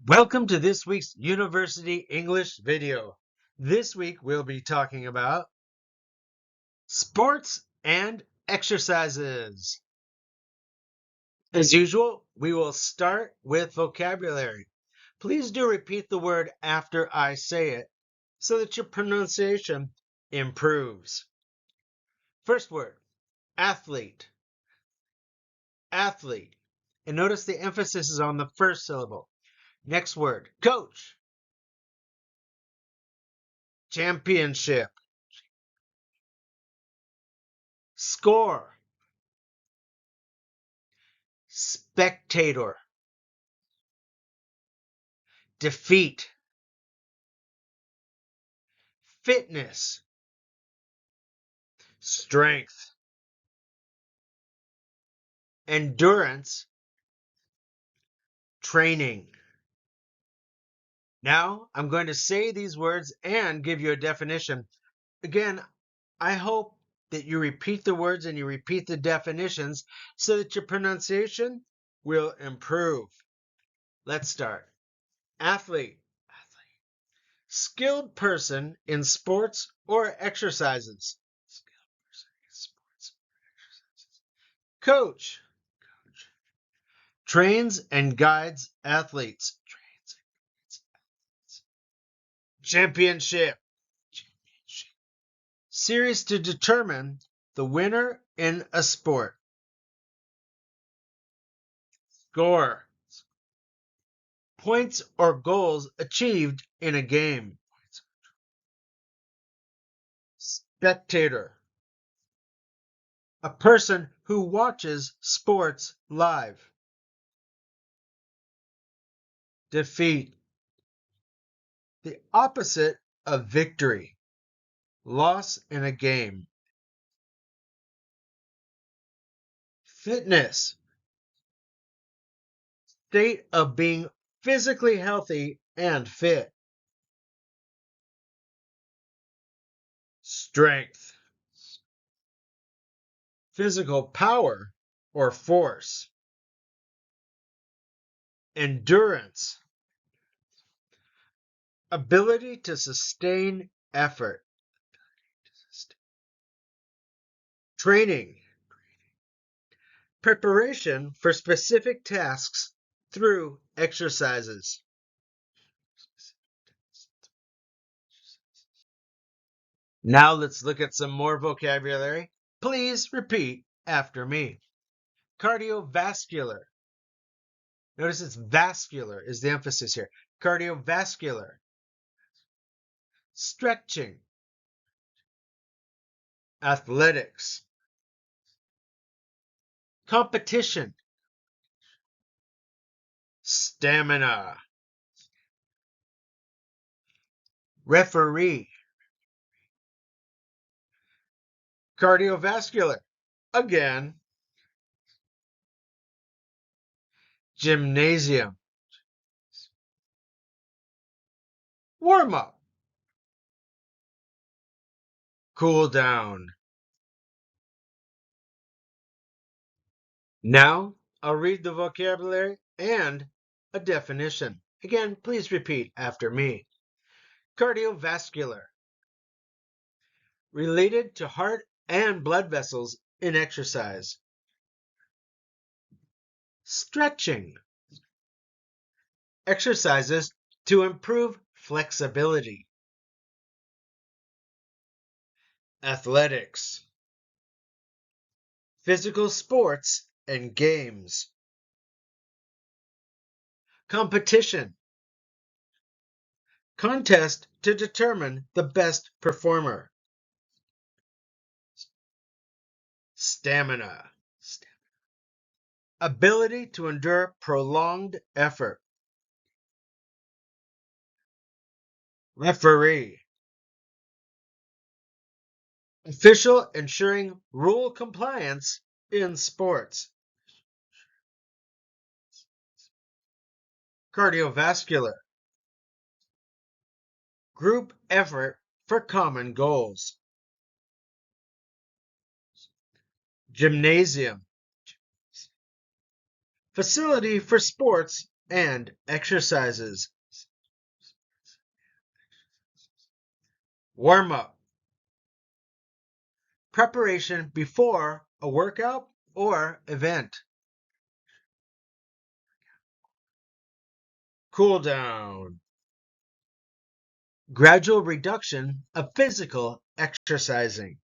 Welcome to this week's University English video. This week we'll be talking about sports and exercises. As usual, we will start with vocabulary. Please do repeat the word after I say it so that your pronunciation improves. First word, athlete. Athlete. And notice the emphasis is on the first syllable. Next word, coach. Championship. Score. Spectator. Defeat. Fitness. Strength. Endurance. Training. Now I'm going to say these words and give you a definition. Again, I hope that you repeat the words and you repeat the definitions so that your pronunciation will improve. Let's start. Athlete. Skilled person in sports or exercises. Coach. Trains and guides athletes. Championship. Series to determine the winner in a sport. Score. Points or goals achieved in a game. Spectator. A person who watches sports live. Defeat. The opposite of victory. Loss in a game. Fitness. State of being physically healthy and fit. Strength. Physical power or force. Endurance. Ability to sustain effort. Training. Preparation for specific tasks through exercises. Now let's look at some more vocabulary. Please repeat after me. Cardiovascular. Notice it's vascular is the emphasis here. Cardiovascular. Stretching. Athletics. Competition. Stamina. Referee. Cardiovascular. Again. Gymnasium. Warm up. Cool down. Now I'll read the vocabulary and a definition. Again, please repeat after me. Cardiovascular. Related to heart and blood vessels in exercise. Stretching. Exercises to improve flexibility. Athletics. Physical sports and games. Competition. Contest to determine the best performer. Stamina. Ability to endure prolonged effort. Referee. Official ensuring rule compliance in sports. Cardiovascular. Group effort for common goals. Gymnasium. Facility for sports and exercises. Warm up. Preparation before a workout or event. Cool down. Gradual reduction of physical exercising.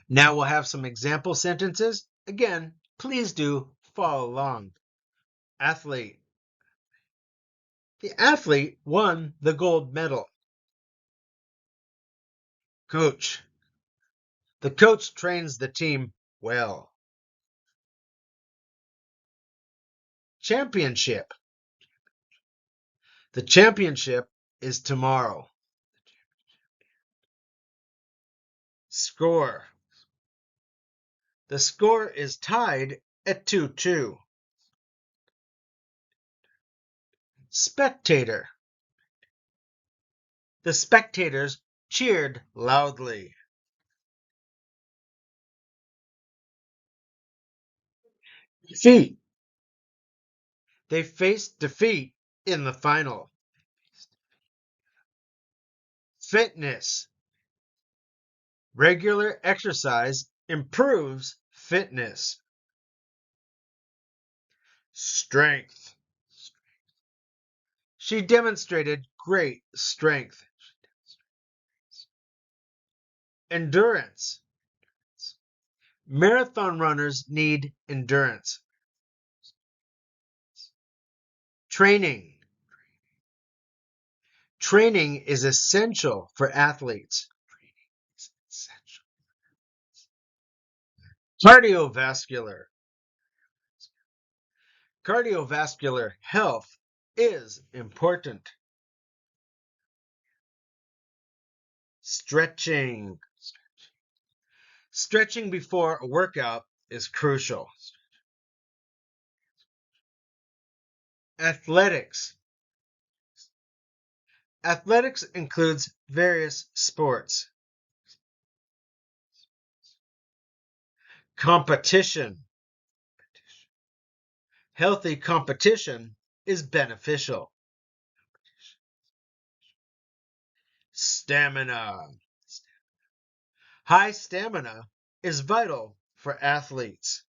Now we'll have some example sentences. Again, please do follow along. Athlete. The athlete won the gold medal. Coach. The coach trains the team well. Championship. The championship is tomorrow. Score. The score is tied at 2-2. Spectator. The spectators cheered loudly. Defeat. They faced defeat in the final. Fitness. Regular exercise improves fitness. Strength. She demonstrated great strength. Endurance. Marathon runners need endurance. Training. Training is essential for athletes. Cardiovascular. Cardiovascular health is important. Stretching. Stretching before a workout is crucial. Athletics. Athletics includes various sports. Competition. Healthy competition is beneficial. Stamina. High stamina is vital for athletes.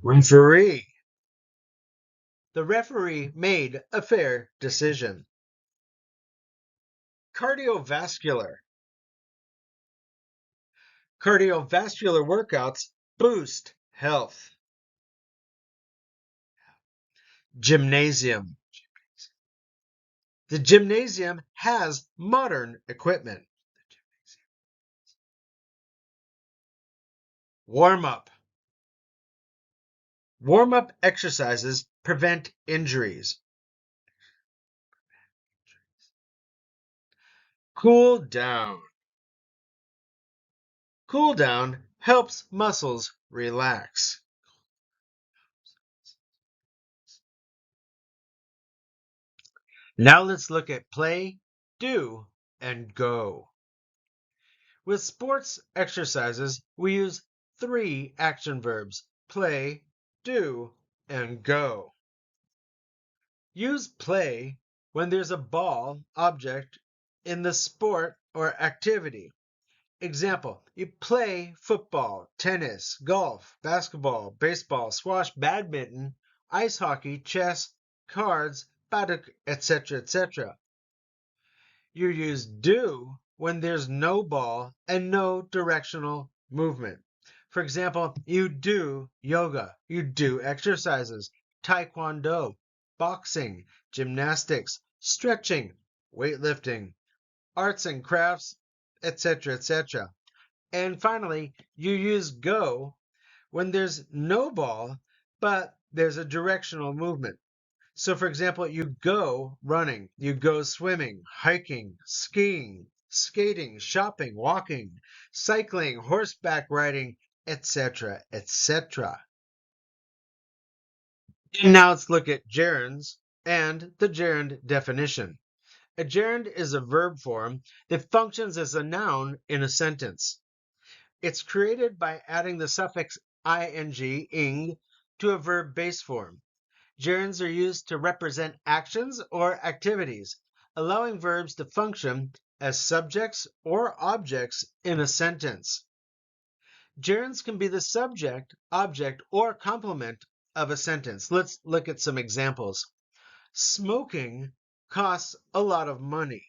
Referee. The referee made a fair decision. Cardiovascular. Cardiovascular workouts boost health. Gymnasium. The gymnasium has modern equipment. Warm-up. Warm-up exercises prevent injuries. Cool down. Cool down helps muscles relax. Now let's look at play, do, and go. With sports exercises, we use 3 action verbs: play, do, and go. Use play when there's a ball object in the sport or activity. Example, you play football, tennis, golf, basketball, baseball, squash, badminton, ice hockey, chess, cards, paddock, etc., etc. You use do when there's no ball and no directional movement. For example, you do yoga, you do exercises, taekwondo, boxing, gymnastics, stretching, weightlifting, arts and crafts, etc., etc. And finally, you use go when there's no ball, but there's a directional movement. So, for example, you go running, you go swimming, hiking, skiing, skating, shopping, walking, cycling, horseback riding, etc., etc. And now let's look at gerunds and the gerund definition. A gerund is a verb form that functions as a noun in a sentence. It's created by adding the suffix ing to a verb base form. Gerunds are used to represent actions or activities, allowing verbs to function as subjects or objects in a sentence. Gerunds can be the subject, object, or complement of a sentence. Let's look at some examples. Smoking costs a lot of money.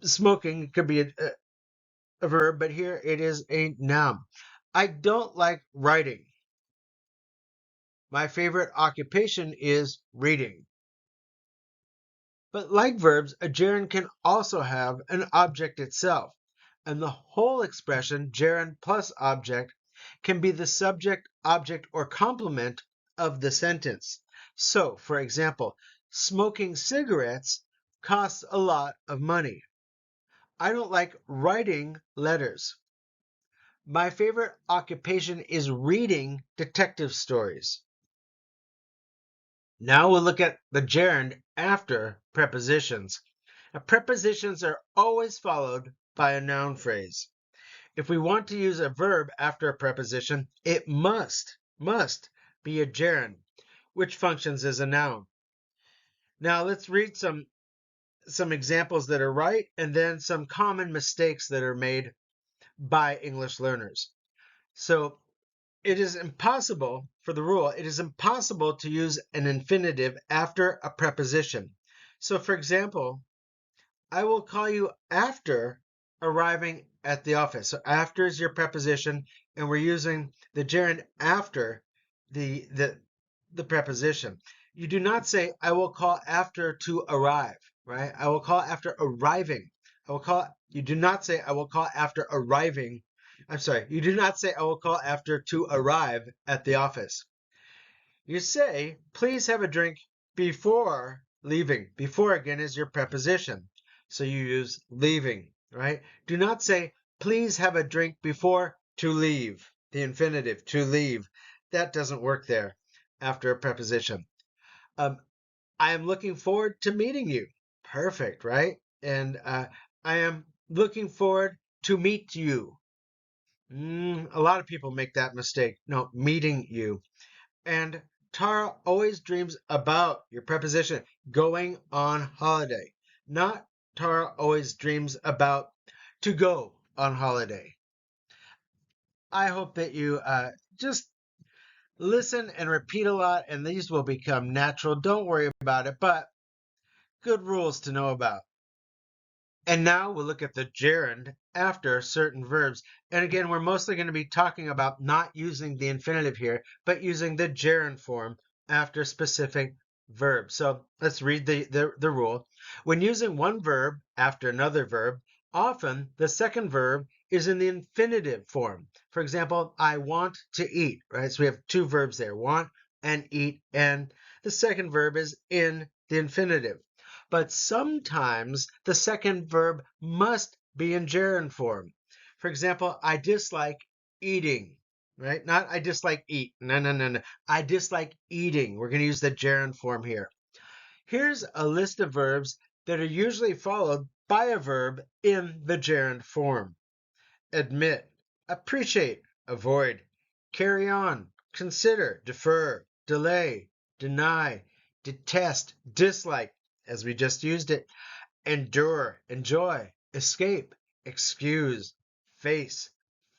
Smoking could be a verb, but here it is a noun. I don't like writing. My favorite occupation is reading. But like verbs, a gerund can also have an object itself, and the whole expression, gerund plus object, can be the subject, object, or complement of the sentence. So, for example, smoking cigarettes costs a lot of money. I don't like writing letters. My favorite occupation is reading detective stories. Now we'll look at the gerund after prepositions. Now, prepositions are always followed by a noun phrase. If we want to use a verb after a preposition, it must be a gerund, which functions as a noun. Now let's read some examples that are right and then some common mistakes that are made by English learners. So it is impossible to use an infinitive after a preposition. So for example, I will call you after arriving at the office. So after is your preposition, and we're using the gerund after the preposition. You do not say I will call after to arrive, right? I will call after arriving. You do not say I will call after arriving. I'm sorry, you do not say I will call after to arrive at the office. You say, please have a drink before leaving. Before, again, is your preposition. So you use leaving, right? Do not say, please have a drink before to leave. The infinitive, to leave. That doesn't work there after a preposition. I am looking forward to meeting you. Perfect, right? And I am looking forward to meet you. A lot of people make that mistake. No, meeting you. And Tara always dreams about your preposition, going on holiday. Not Tara always dreams about to go on holiday. I hope that you just listen and repeat a lot, and these will become natural. Don't worry about it, but good rules to know about. And now we'll look at the gerund after certain verbs. And again, we're mostly going to be talking about not using the infinitive here, but using the gerund form after specific verbs. So let's read the rule. When using one verb after another verb, often the second verb is in the infinitive form. For example, I want to eat, right? So we have two verbs there, want and eat, and the second verb is in the infinitive. But sometimes the second verb must be in gerund form. For example, I dislike eating, right? Not I dislike eat. No. I dislike eating. We're going to use the gerund form here. Here's a list of verbs that are usually followed by a verb in the gerund form. Admit, appreciate, avoid, carry on, consider, defer, delay, deny, detest, dislike, as we just used it, endure, enjoy, escape, excuse, face,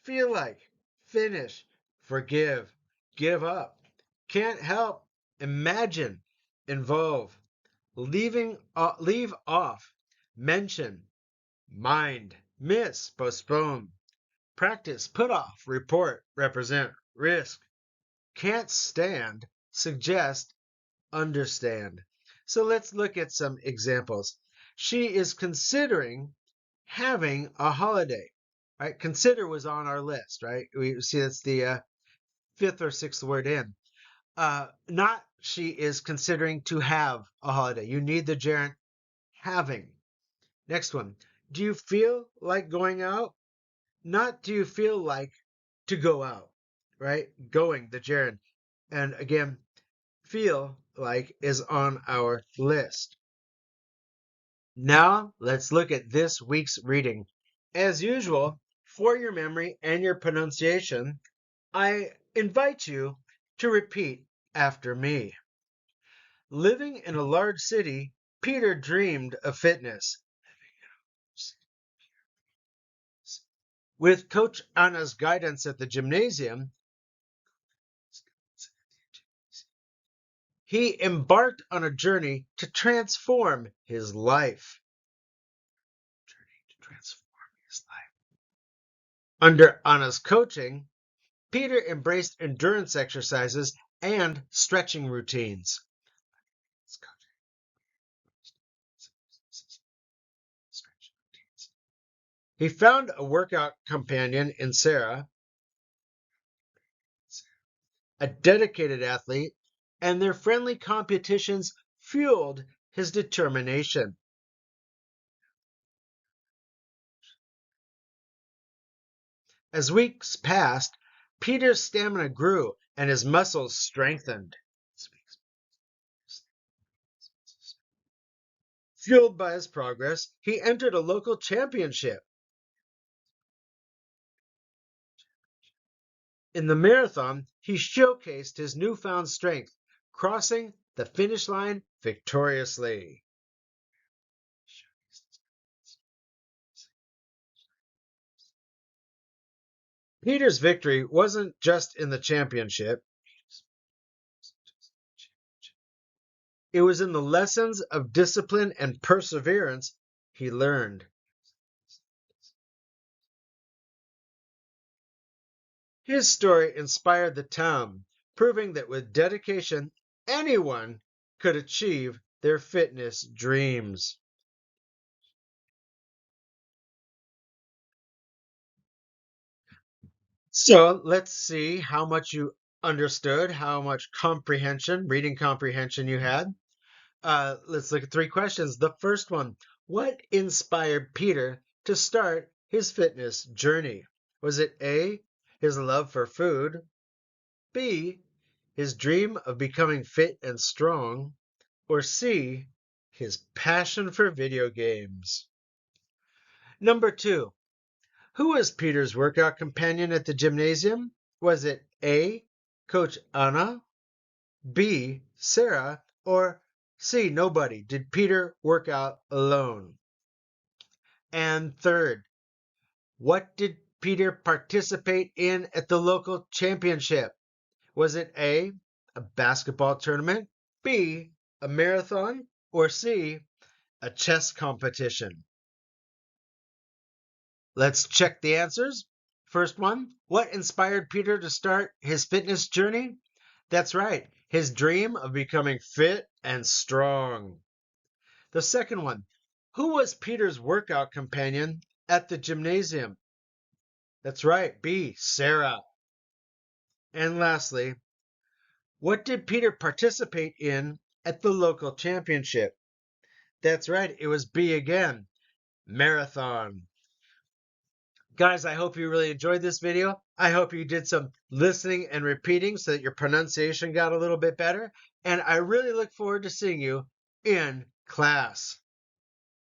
feel like, finish, forgive, give up, can't help, imagine, involve, leave off, mention, mind, miss, postpone, practice, put off, report, represent, risk, can't stand, suggest, understand. So let's look at some examples. She is considering having a holiday, right? Consider was on our list, right? We see that's the fifth or sixth word in. Not she is considering to have a holiday. You need the gerund having. Next one. Do you feel like going out? Not do you feel like to go out, right? Going, the gerund. And again, feel like is on our list. Now let's look at this week's reading. As usual, For your memory and your pronunciation, I invite you to repeat after me. Living in a large city, Peter dreamed of fitness. With Coach Anna's guidance at the gymnasium, he embarked on a journey to transform his life. Under Anna's coaching, Peter embraced endurance exercises and stretching routines. He found a workout companion in Sarah, a dedicated athlete, and their friendly competitions fueled his determination. As weeks passed, Peter's stamina grew and his muscles strengthened. Fueled by his progress, he entered a local championship. In the marathon, he showcased his newfound strength, crossing the finish line victoriously. Peter's victory wasn't just in the championship, it was in the lessons of discipline and perseverance he learned. His story inspired the town, proving that with dedication, anyone could achieve their fitness dreams. So let's see how much you understood, how much reading comprehension you had. Let's look at three questions. The first one, what inspired Peter to start his fitness journey? Was it A, his love for food, B, his dream of becoming fit and strong, or C, his passion for video games? Number two, who was Peter's workout companion at the gymnasium? Was it A, Coach Anna, B, Sarah, or C, nobody? Did Peter work out alone? And third, what did Peter participate in at the local championship? Was it A, a basketball tournament, B, a marathon, or C, a chess competition? Let's check the answers. First one, what inspired Peter to start his fitness journey? That's right, his dream of becoming fit and strong. The second one, who was Peter's workout companion at the gymnasium? That's right, B, Sarah. And lastly, what did Peter participate in at the local championship? That's right, it was B again, marathon. Guys, I hope you really enjoyed this video. I hope you did some listening and repeating so that your pronunciation got a little bit better. And I really look forward to seeing you in class.